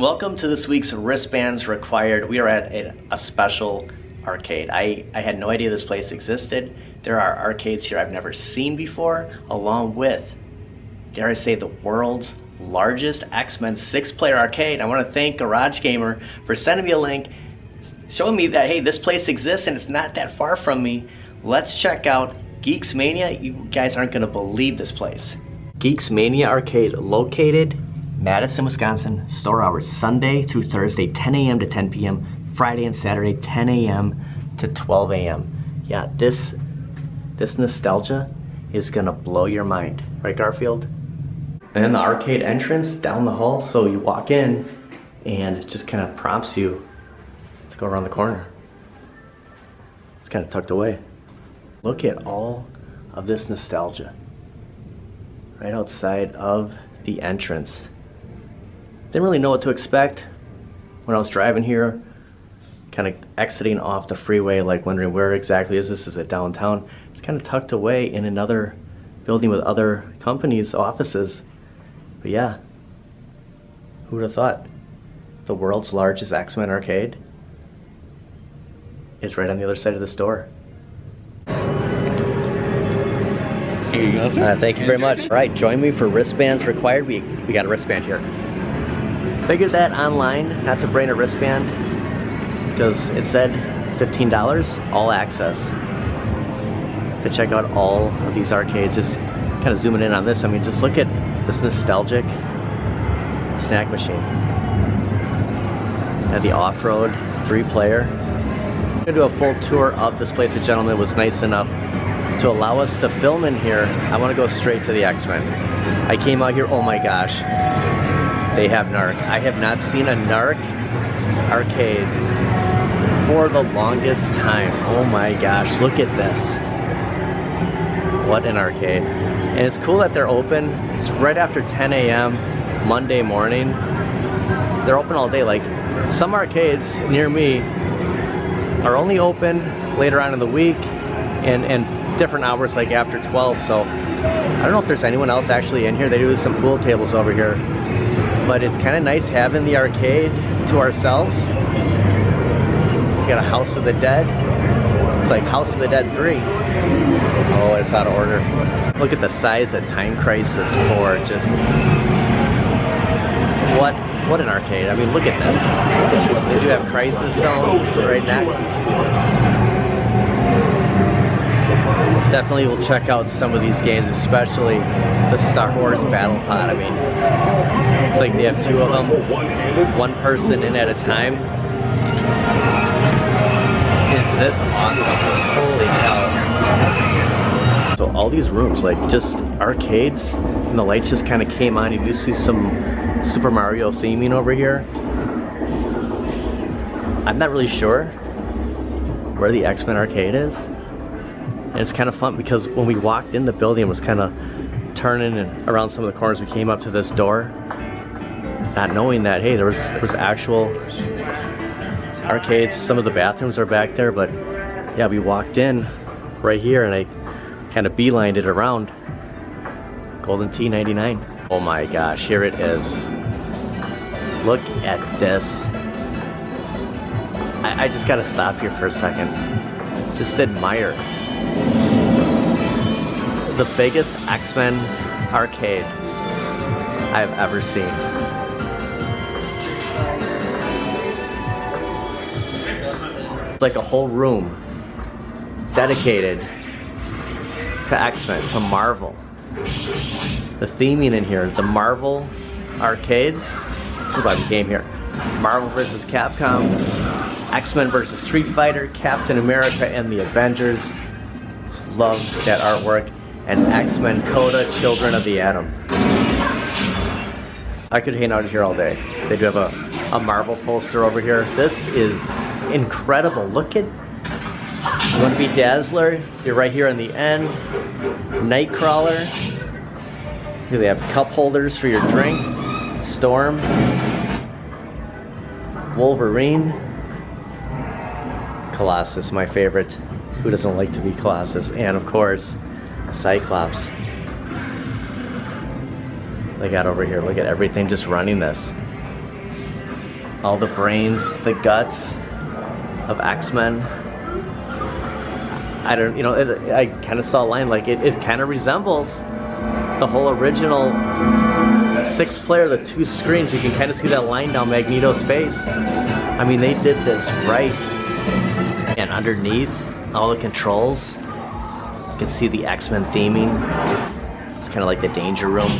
Welcome to this week's Wristbands Required. We are at a special arcade. I had no idea this place existed. There are arcades here I've never seen before, along with, dare I say, the world's largest X-Men 6-player arcade. I want to thank Garage Gamer for sending me a link, showing me that, hey, this place exists and it's not that far from me. Let's check out Geeks Mania. You guys aren't going to believe this place. Geeks Mania Arcade, located Madison, Wisconsin. Store hours Sunday through Thursday, 10 a.m. to 10 p.m. Friday and Saturday, 10 a.m. to 12 a.m. Yeah, this nostalgia is gonna blow your mind, right, Garfield? And then the arcade entrance down the hall, so you walk in and it just kind of prompts you to go around the corner. It's kind of tucked away. Look at all of this nostalgia right outside of the entrance. Didn't really know what to expect when I was driving here, kind of exiting off the freeway, like wondering where exactly is this? Is it downtown? It's kind of tucked away in another building with other companies' offices. But yeah, who would have thought the world's largest X-Men arcade is right on the other side of the store. Here you go, sir. Thank you very much. All right, join me for Wristbands Required. We got a wristband here. Figured that online, had to bring a wristband because it said $15, all access, to check out all of these arcades. Just kind of zooming in on this, I mean, just look at this nostalgic snack machine. And the off-road 3-player. I'm gonna do a full tour of this place. The gentleman was nice enough to allow us to film in here. I want to go straight to the X-Men. I came out here, oh my gosh, they have NARC. I have not seen a NARC arcade for the longest time. Oh my gosh, look at this. What an arcade. And it's cool that they're open. It's right after 10 a.m. Monday morning. They're open all day. Like, some arcades near me are only open later on in the week and different hours, like after 12. So I don't know if there's anyone else actually in here. They do some pool tables over here, but it's kind of nice having the arcade to ourselves. We got a House of the Dead. It's like House of the Dead 3. Oh, it's out of order. Look at the size of Time Crisis 4. Just what an arcade. I mean, look at this. They do have Crisis Zone right next. Definitely will check out some of these games, especially the Star Wars Battle Pod. I mean, it's like they have 2 of them, one person in at a time. Is this awesome? Holy hell. So all these rooms, like just arcades, and the lights just kind of came on. You do see some Super Mario theming over here. I'm not really sure where the X-Men arcade is. And it's kind of fun because when we walked in the building, it was kind of turning and around some of the corners. We came up to this door, not knowing that, hey, there was actual arcades. Some of the bathrooms are back there, but yeah, we walked in right here and I kind of beelined it around. Golden T99. Oh my gosh, here it is. Look at this. I just gotta stop here for a second. Just admire the biggest X-Men arcade I've ever seen. Like a whole room dedicated to X-Men, to Marvel. The theming in here, the Marvel arcades. This is why we came here. Marvel vs. Capcom, X-Men vs. Street Fighter, Captain America and the Avengers. Just love that artwork. And X-Men Coda, Children of the Atom. I could hang out here all day. They do have a Marvel poster over here. This is incredible. Look at, you want to be Dazzler? You're right here on the end. Nightcrawler. Here they have cup holders for your drinks. Storm. Wolverine. Colossus, my favorite. Who doesn't like to be Colossus? And of course, Cyclops. They got over here, look at everything just running this. all the brains, the guts of X-Men. I don't, I kind of saw a line like it kind of resembles the whole original 6-player, the 2 screens. You can kind of see that line down Magneto's face. I mean, they did this right. And underneath all the controls, you can see the X-Men theming. It's kind of like the Danger Room.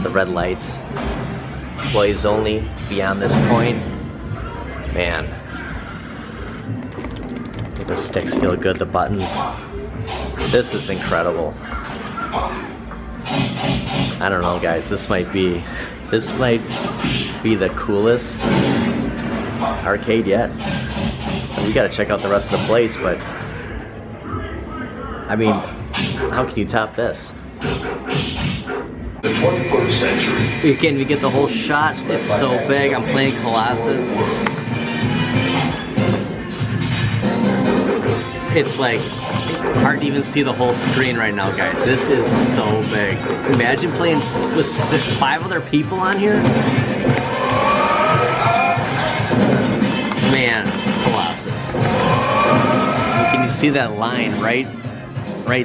The red lights. Employees only beyond this point. Man. The sticks feel good, the buttons. This is incredible. I don't know, guys. This might be the coolest arcade yet. We gotta check out the rest of the place, but I mean, how can you top this? The 21st century. Again, you get the whole shot. It's so big. I'm playing Colossus. It's like hard to even see the whole screen right now, guys. This is so big. Imagine playing with 5 other people on here. Man, Colossus. Can you see that line right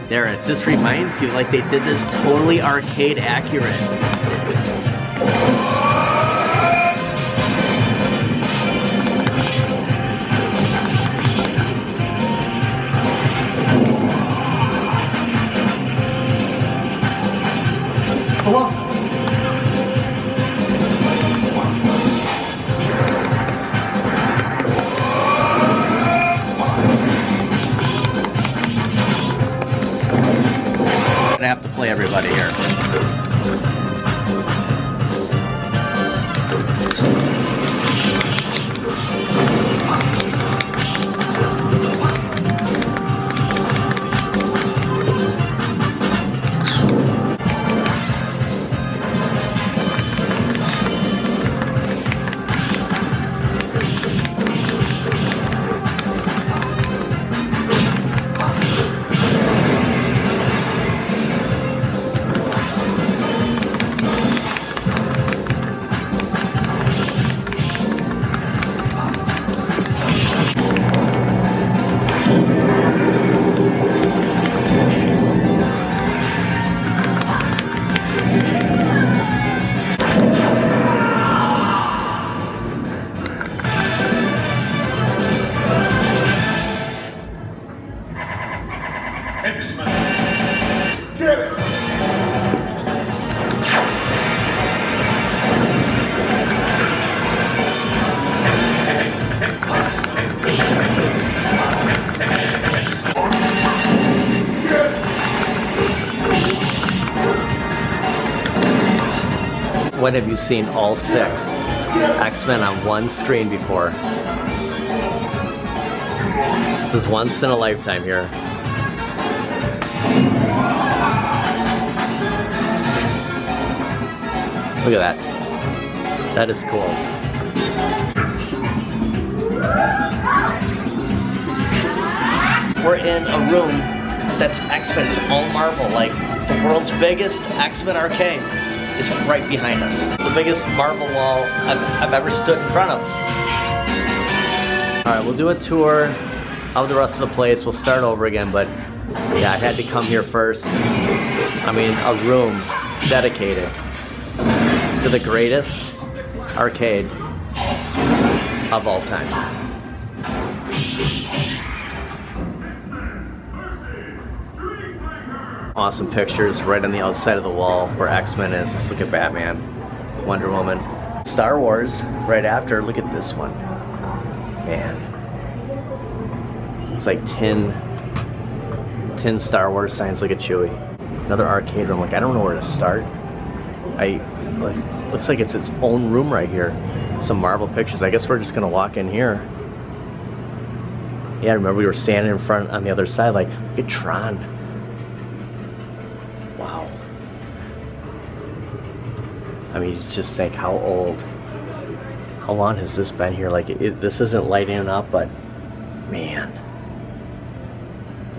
there? It just reminds you like they did this totally arcade accurate. I have to play everybody here. When have you seen all 6 X-Men on one screen before? This is once in a lifetime here. Look at that. That is cool. We're in a room that's X-Men. It's all marble. Like the world's biggest X-Men arcade is right behind us. The biggest marble wall I've ever stood in front of. Alright, we'll do a tour of the rest of the place. We'll start over again, but yeah, I had to come here first. I mean, a room dedicated to the greatest arcade of all time. Awesome pictures right on the outside of the wall where X-Men is. Let's look at Batman, Wonder Woman, Star Wars right after. Look at this one. Man. It's like 10 Star Wars signs. Look at Chewie. Another arcade room. Like, I don't know where to start. Looks like it's its own room right here. Some marble pictures. I guess we're just gonna walk in here. Yeah, I remember we were standing in front on the other side. Like, look at Tron. Wow. I mean, you just think how long has this been here? Like, this isn't lighting up, but man,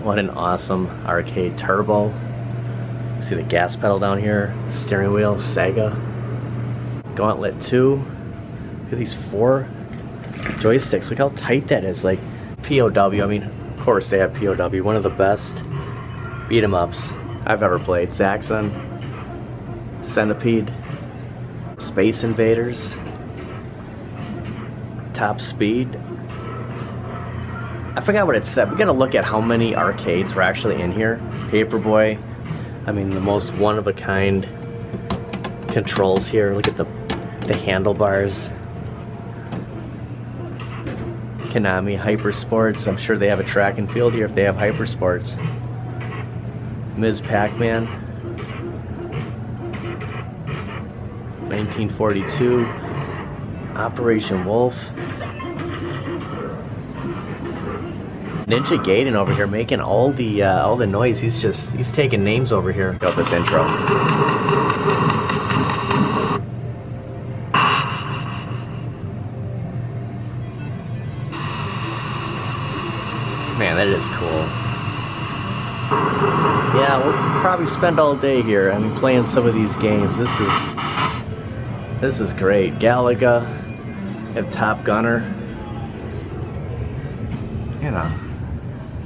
what an awesome arcade. Turbo. See the gas pedal down here, steering wheel, Sega. Gauntlet 2. Look at these 4 joysticks. Look how tight that is. Like POW. I mean, of course they have POW. One of the best beat 'em ups I've ever played. Zaxxon, Centipede, Space Invaders, Top Speed. I forgot what it said. We gotta look at how many arcades were actually in here. Paperboy. I mean, the most one-of-a-kind controls here. Look at the handlebars. Konami Hyper Sports. I'm sure they have a track and field here if they have Hyper Sports. Ms. Pac-Man. 1942. Operation Wolf. Ninja Gaiden over here making all the noise. He's taking names over here. Got this intro. Man, that is cool. Yeah, we'll probably spend all day here. I mean, playing some of these games. This is great. Galaga, and Top Gunner. You know,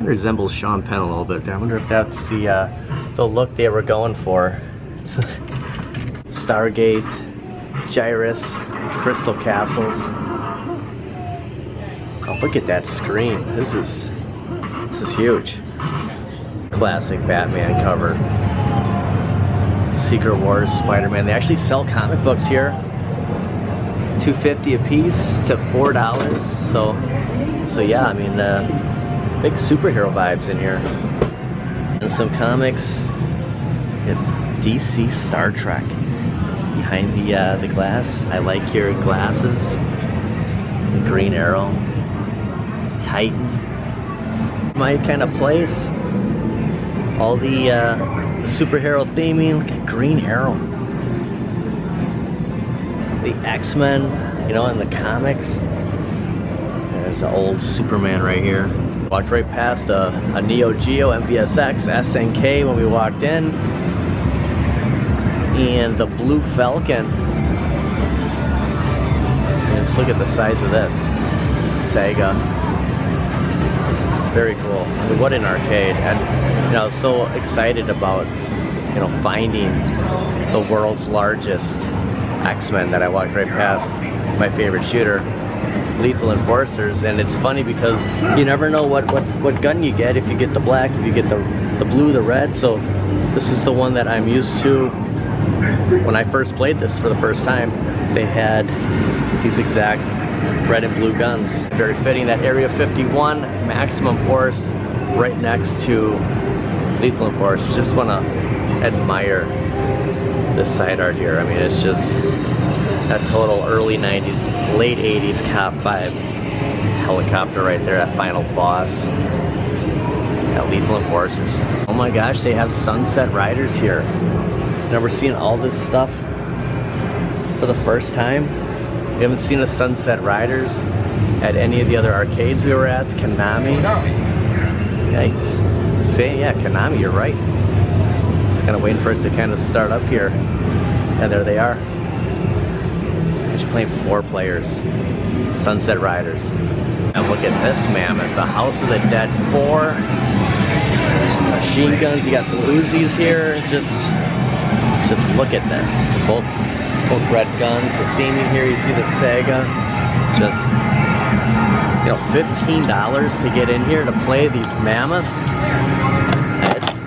it resembles Sean Penn a little bit there. I wonder if that's the look they were going for. Stargate, Gyrus, Crystal Castles. Oh, look at that screen. This is huge. Classic Batman cover. Secret Wars, Spider-Man. They actually sell comic books here. $2.50 a piece to $4. So yeah, I mean, big superhero vibes in here. And some comics. DC Star Trek behind the glass. I like your glasses. The Green Arrow. Titan. My kind of place. All the superhero theming. Look at Green Arrow. The X-Men, you know, in the comics. There's an old Superman right here. Walked right past a Neo Geo, MVSX, SNK when we walked in. And the Blue Falcon. And just look at the size of this. Sega. Very cool. I mean, what an arcade. And you know, I was so excited about, you know, finding the world's largest X-Men that I walked right past. My favorite shooter, Lethal Enforcers. And it's funny because you never know what gun you get. If you get the black, if you get the blue, the red. So this is the one that I'm used to. When I first played this for the first time, they had these exact red and blue guns. Very fitting that Area 51 maximum force right next to Lethal Enforcers. Just want to admire this side art here. I mean, it's just that total early 90s, late 80s Cop 5 helicopter right there, that final boss. Yeah, Lethal Enforcers. Oh my gosh, they have Sunset Riders here. Never seen all this stuff for the first time. We haven't seen a Sunset Riders at any of the other arcades we were at. Konami. Nice. Say, yeah, Konami, you're right. Just kind of waiting for it to kind of start up here. And there they are. Just playing 4 players. Sunset Riders. And look at this mammoth. The House of the Dead 4. Machine guns. You got some Uzis here. Just look at this. Both red guns. The theming here, you see the Sega. Just, you know, $15 to get in here to play these mammoths.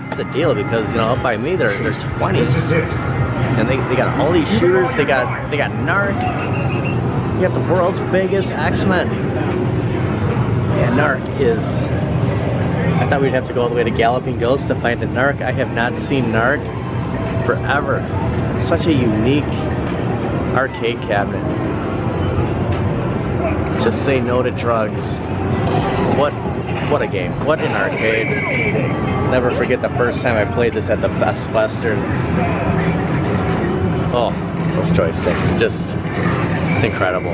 It's a deal because, you know, up by me they're 20. This is it. And they got all these shooters. They got Narc. You got the world's biggest X-Men. Yeah, Narc is. I thought we'd have to go all the way to Galloping Ghost to find a Narc. I have not seen Narc forever. It's such a unique arcade cabinet. Just say no to drugs. What a game. What an arcade. Never forget the first time I played this at the Best Western. Oh, those joysticks. Just, it's incredible.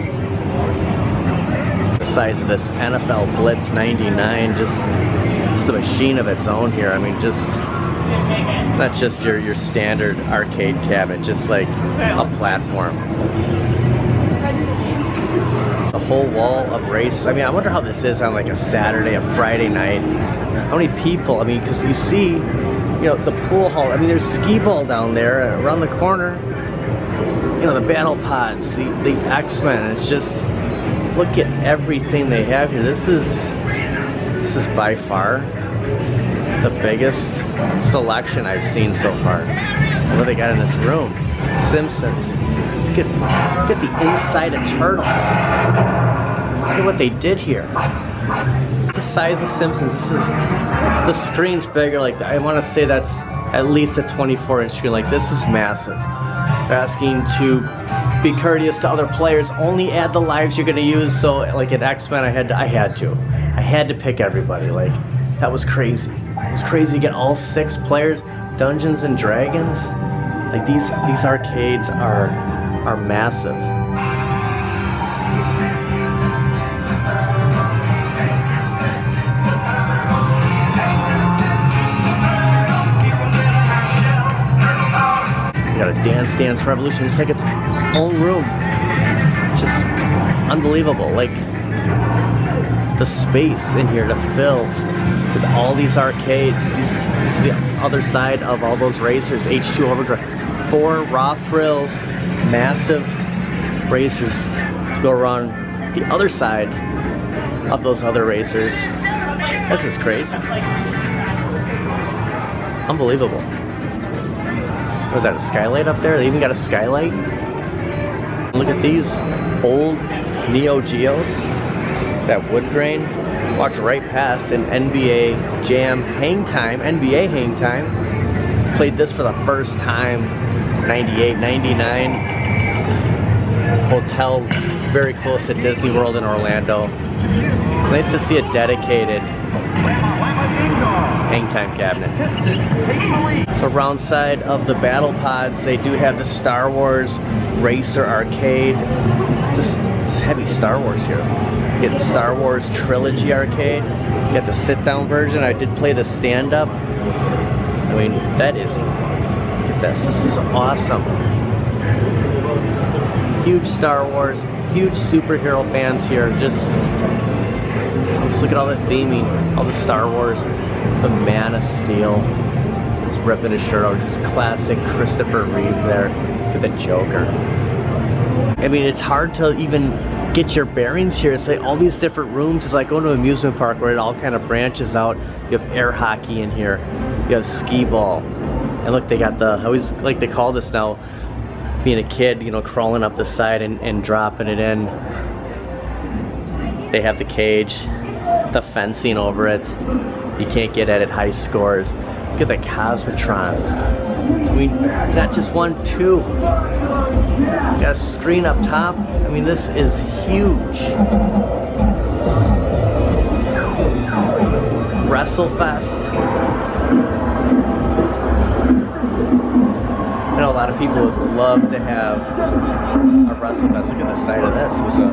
The size of this NFL Blitz 99, just a machine of its own here. I mean, just Not just your standard arcade cabinet, just like a platform. The whole wall of races. I mean, I wonder how this is on like a Saturday, a Friday night. How many people? I mean, because you see, you know, the pool hall. I mean, there's skee ball down there around the corner. You know, the battle pods, the X-Men. It's just, look at everything they have here. This is by far the biggest selection I've seen so far. What they got in this room? Simpsons. Look at the inside of Turtles. Look at what they did here. The size of Simpsons. This is, the screen's bigger. Like, I want to say that's at least a 24-inch screen. Like, this is massive. They're asking to be courteous to other players. Only add the lives you're gonna use. So, like at X-Men, I had to pick everybody. Like, that was crazy. It was crazy to get all 6 players. Dungeons and Dragons. Like, these arcades are massive. You got a Dance Revolution. It's like its own room. It's just unbelievable. Like, the space in here to fill with all these arcades. This is the other side of all those racers. H2 Overdrive. 4 Raw Thrills. Massive racers to go around the other side of those other racers. That's just crazy. Unbelievable. Was that a skylight up there? They even got a skylight. Look at these old Neo Geos. That wood grain. Walked right past an NBA Jam Hang Time. NBA Hang Time. Played this for the first time. 98, 99. Hotel very close to Disney World in Orlando. It's nice to see a dedicated hang time cabinet. So around side of the battle pods, they do have the Star Wars Racer Arcade. Just heavy Star Wars here. You get the Star Wars Trilogy Arcade. You get the sit-down version. I did play the stand-up. I mean, that is, look at this. This is awesome. Huge Star Wars, huge superhero fans here. Just look at all the theming, all the Star Wars, the Man of Steel. Just ripping his shirt out, just classic Christopher Reeve there with the Joker. I mean, it's hard to even get your bearings here. It's like all these different rooms. It's like going to an amusement park where it all kind of branches out. You have air hockey in here. You have skee ball. And look, they got the, I always like to call this now, being a kid, you know, crawling up the side and dropping it in. They have the cage, the fencing over it. You can't get at it high scores. Look at the Cosmotrons. I mean, not just 1, 2. Got a screen up top. I mean, this is huge. WrestleFest. I know a lot of people would love to have a WrestleFest. Look at the side of this. It was a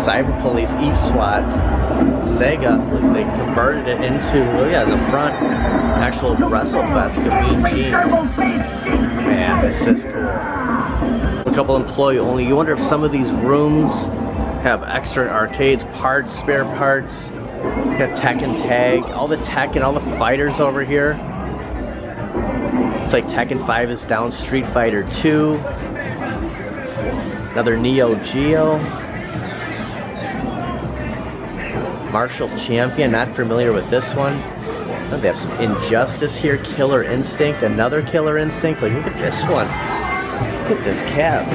Cyber Police E-SWAT Sega. They converted it into, oh yeah, the front actual WrestleFest could be. Man, this is cool. A couple employee only. You wonder if some of these rooms have extra arcades, parts, spare parts. You got Tekken Tag, all the Tekken, all the fighters over here. It's like Tekken 5 is down, Street Fighter 2. Another Neo Geo. Martial Champion, not familiar with this one. Oh, they have some Injustice here, Killer Instinct, another Killer Instinct. Like, look at this one. Look at this cab.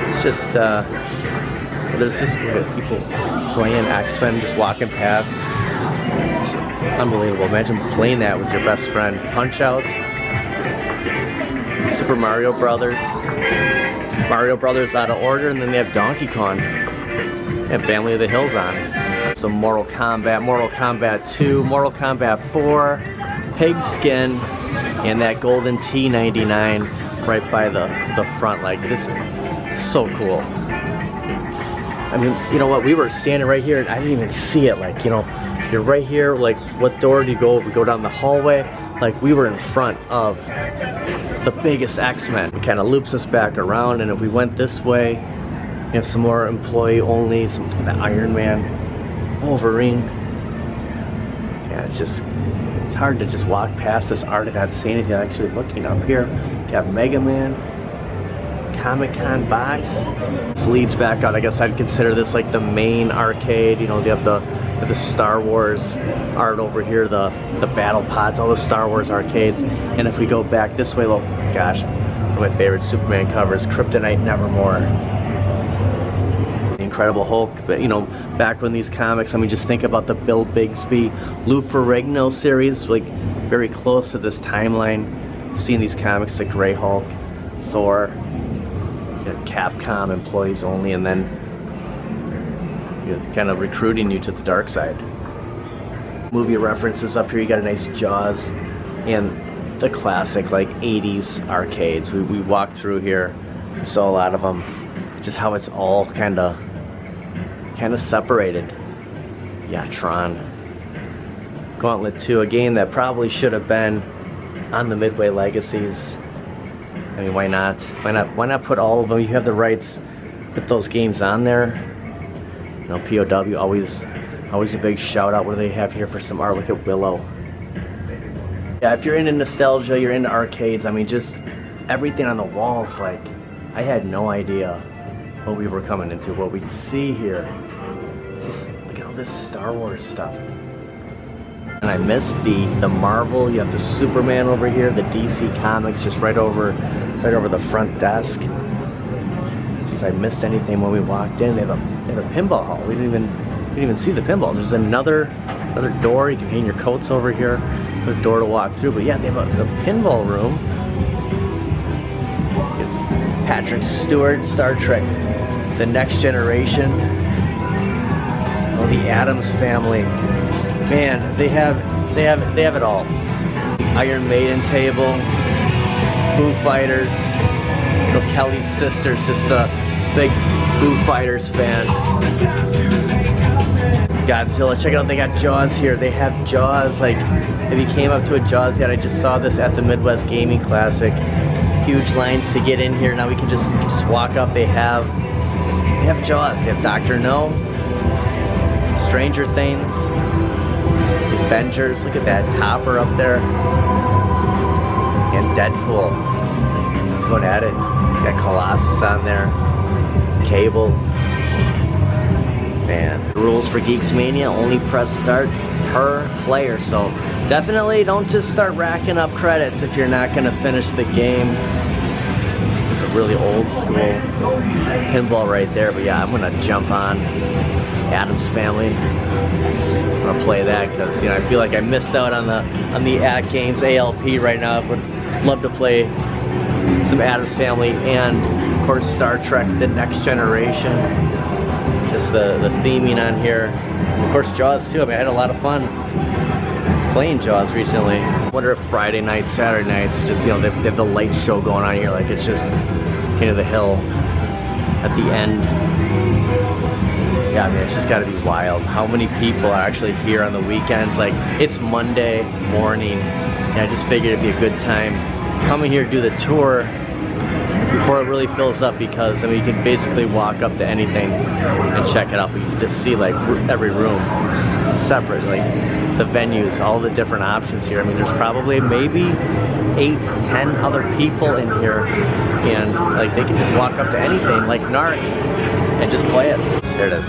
It's just, there's just people playing X-Men, just walking past. It's unbelievable. Imagine playing that with your best friend. Punch-Out. Super Mario Brothers. Mario Brothers Out of Order, and then they have Donkey Kong. And Family of the Hills on. So Mortal Kombat 2, Mortal Kombat 4, Pigskin, and that golden T99 right by the front. Like, this is so cool. I mean, you know what? We were standing right here and I didn't even see it. Like, you know, you're right here. Like, what door do you go? We go down the hallway. Like, we were in front of the biggest X-Men. It kind of loops us back around, and if we went this way, you have some more employee only, some kind of Iron Man, Wolverine. Yeah, it's hard to just walk past this art and not see anything. Actually, looking up here, you have Mega Man, Comic-Con box. This leads back out. I guess I'd consider this like the main arcade. You know, they have the Star Wars art over here, the battle pods, all the Star Wars arcades. And if we go back this way, oh my gosh, one of my favorite Superman covers, Kryptonite Nevermore. Incredible Hulk. But you know, back when these comics, I mean, just think about the Bill Bixby, Lou Ferrigno series, like very close to this timeline. Seeing these comics, the Grey Hulk, Thor, you know, Capcom employees only, and then kind of recruiting you to the dark side. Movie references up here. You got a nice Jaws and the classic like 80s arcades. We walked through here, saw a lot of them. Just how it's all kind of separated. Yeah, Tron. Gauntlet 2, a game that probably should have been on the Midway Legacies. I mean, why not? Why not put all of them? You have the rights. Put those games on there. You know, POW, always a big shout out. What do they have here for some art? Look at Willow. Yeah, if you're into nostalgia, you're into arcades, I mean, just everything on the walls, like, I had no idea what we were coming into, what we'd see here. Just look at all this Star Wars stuff. And I missed the Marvel. You have the Superman over here, the DC Comics just right over the front desk. See if I missed anything when we walked in. They have a pinball hall. We didn't even see the pinballs. There's another door. You can hang your coats over here. There's a door to walk through. But yeah, they have a pinball room. It's Patrick Stewart, Star Trek, The Next Generation. Oh, the Addams Family. Man, they have it all. Iron Maiden table, Foo Fighters. You know, Kelly's sister's just a big Foo Fighters fan. Godzilla, check it out, they got Jaws here. They have Jaws, like, if you came up to a Jaws yet, I just saw this at the Midwest Gaming Classic. Huge lines to get in here. Now we can just walk up. They have Jaws. They have Dr. No, Stranger Things, Avengers. Look at that topper up there, and Deadpool. Let's go at it. Got Colossus on there, Cable. Man, the rules for Geeks Mania: only press start per player. So definitely don't just start racking up credits if you're not going to finish the game. It's a really old school pinball right there. But yeah, I'm going to jump on Addams Family. I'm going to play that because, you know, I feel like I missed out on the At Games ALP right now. I would love to play some Addams Family and, of course, Star Trek: The Next Generation. Just the theming on here. Of course, Jaws too. I mean, I had a lot of fun playing Jaws recently. I wonder if Friday nights, Saturday nights, it's just, you know, they have the light show going on here. Like, it's just King of the Hill at the end. Yeah, I mean, it's just got to be wild. How many people are actually here on the weekends? Like, it's Monday morning, and I just figured it'd be a good time coming here to do the tour before it really fills up, because I mean, you can basically walk up to anything and check it out, but you can just see like every room separate, like the venues, all the different options here. I mean, there's probably maybe 8 to 10 other people in here, and like they can just walk up to anything like Narc and just play it. There it is.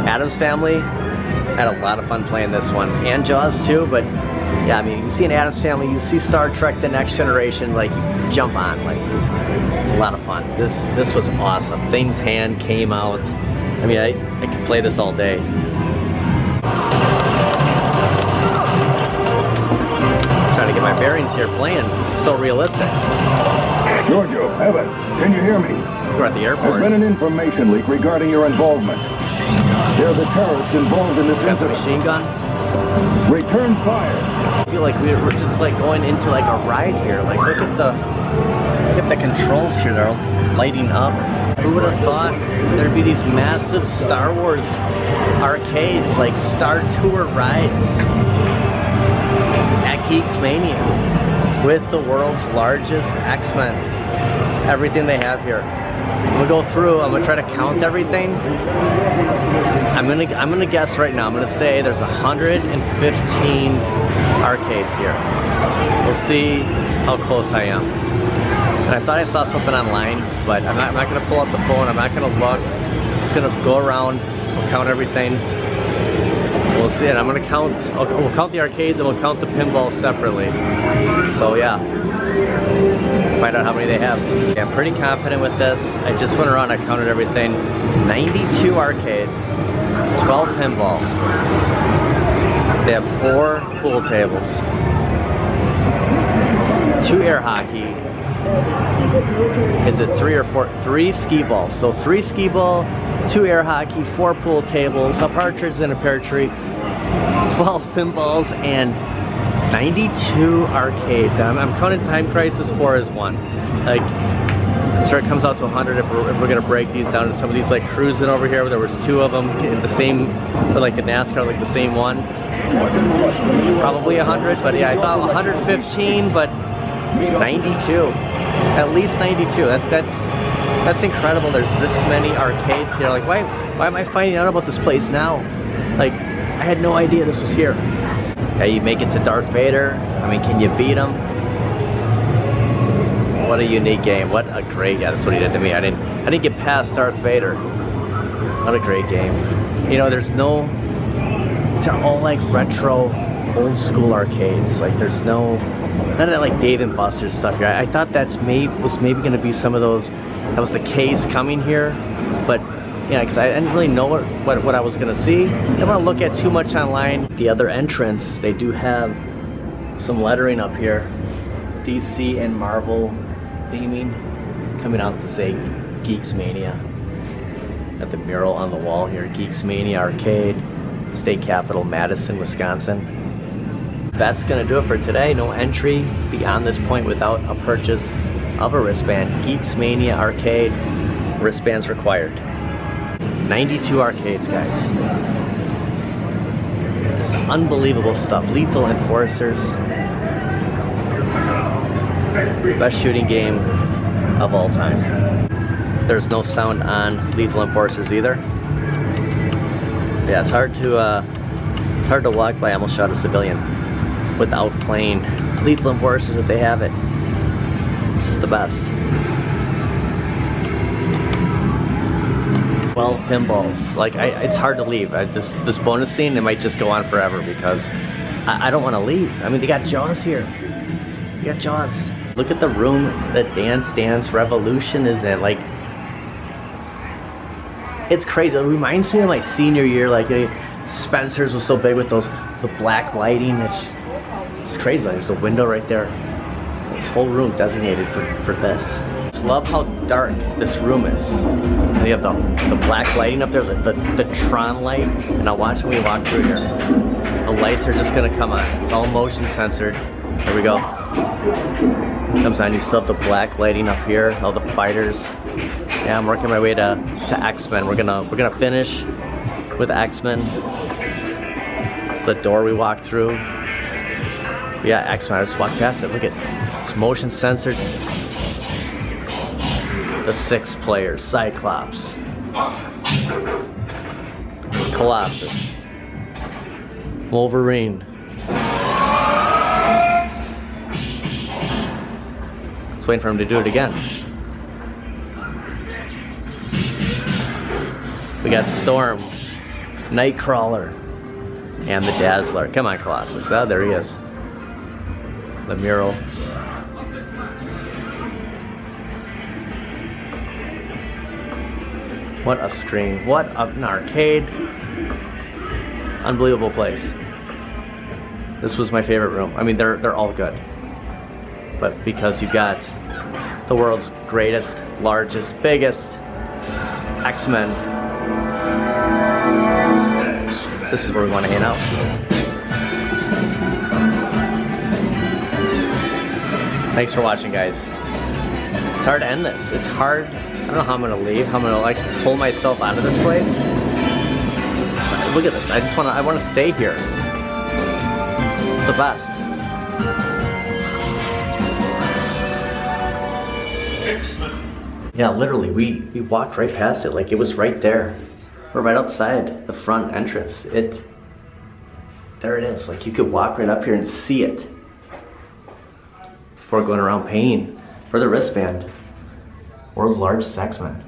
Addams Family, had a lot of fun playing this one, and Jaws too, but yeah, I mean, you see an Addams Family, you see Star Trek: The Next Generation, like, you jump on, like, a lot of fun. This was awesome. Things Hand came out. I mean, I could play this all day. Trying to get my bearings here playing. This is so realistic. Giorgio, Evan, can you hear me? We're at the airport. There's been an information leak regarding your involvement. There's a terrorist involved in this Got the incident. machine gun. Return fire. I feel like we're just like going into like a ride here. Like, look at Look at the controls here, they're lighting up. Who would have thought there'd be these massive Star Wars arcades, like Star Tour rides at Geeks Mania with the world's largest X-Men. It's everything they have here. I'm gonna go through, I'm gonna try to count everything. I'm gonna guess right now, I'm gonna say there's 115 arcades here. We'll see how close I am. And I thought I saw something online, but I'm not gonna pull out the phone, I'm not gonna look. I'm just gonna go around, we'll count everything. We'll see it. I'm gonna count, we'll count the arcades and we'll count the pinballs separately. So yeah, find out how many they have. Yeah, I'm pretty confident with this. I just went around, I counted everything. 92 arcades, 12 pinball. They have 4 pool tables, 2 air hockey. Is it 3 or 4? 3 skee balls. So 3 skee ball, 2 air hockey, 4 pool tables, a partridge and a pear tree, 12 pinballs, and 92 arcades. And I'm counting Time Crisis 4 as one. Like, I'm sure it comes out to 100 if we're gonna break these down to some of these, like cruising over here. There was 2 of them in the same, like a NASCAR, like the same one. Probably 100, but yeah, I thought 115, but 92. At least 92. That's incredible. There's this many arcades here. Like, why am I finding out about this place now? Like, I had no idea this was here. Yeah, you make it to Darth Vader. I mean, can you beat him? What a unique game. What a great, yeah, that's what he did to me. I didn't get past Darth Vader. What a great game. You know, there's no, it's all like retro, old school arcades. Like, there's no, none of that like Dave and Buster's stuff here. I thought was maybe gonna be some of those, that was the case coming here, but yeah, because I didn't really know what I was gonna see. I don't want to look at too much online. The other entrance, they do have some lettering up here, DC and Marvel theming, coming out to say Geeks Mania. Got the mural on the wall here, Geeks Mania Arcade, state capital, Madison, Wisconsin. That's gonna do it for today. No entry beyond this point without a purchase of a wristband. Geeks Mania Arcade, wristbands required. 92 arcades, guys. Just unbelievable stuff. Lethal Enforcers. Best shooting game of all time. There's no sound on Lethal Enforcers either. Yeah, it's hard to walk by. I almost shot a civilian without playing Lethal Enforcers if they have it. It's just the best. 12 pinballs. Like, it's hard to leave. This bonus scene, it might just go on forever because I don't want to leave. I mean, they got Jaws here. They got Jaws. Look at the room that Dance Dance Revolution is in. Like, it's crazy. It reminds me of my senior year. Like, Spencer's was so big with the black lighting. It's crazy. Like, there's a window right there. This whole room designated for this. I love how dark this room is. And you have the black lighting up there, the Tron light. And now watch when we walk through here. The lights are just gonna come on. It's all motion censored. There we go. Comes on. You still have the black lighting up here. All the fighters. Yeah, I'm working my way to X-Men. We're gonna finish with X-Men. It's the door we walked through. Yeah, X-Men. I just walked past it. Look at it's motion censored. The 6 players, Cyclops, Colossus, Wolverine. Let's wait for him to do it again. We got Storm, Nightcrawler, and the Dazzler. Come on, Colossus. Oh, there he is. The mural. What a screen. What an arcade. Unbelievable place. This was my favorite room. I mean, they're all good. But because you got the world's greatest, largest, biggest X-Men, this is where we want to hang out. Thanks for watching, guys. It's hard to end this. It's hard. I don't know how I'm gonna leave, how I'm gonna like pull myself out of this place. Look at this. I wanna stay here. It's the best. Yeah, literally, we walked right past it. Like it was right there. We're right outside the front entrance. There it is. Like you could walk right up here and see it before going around paying for the wristband. World's largest X-Men.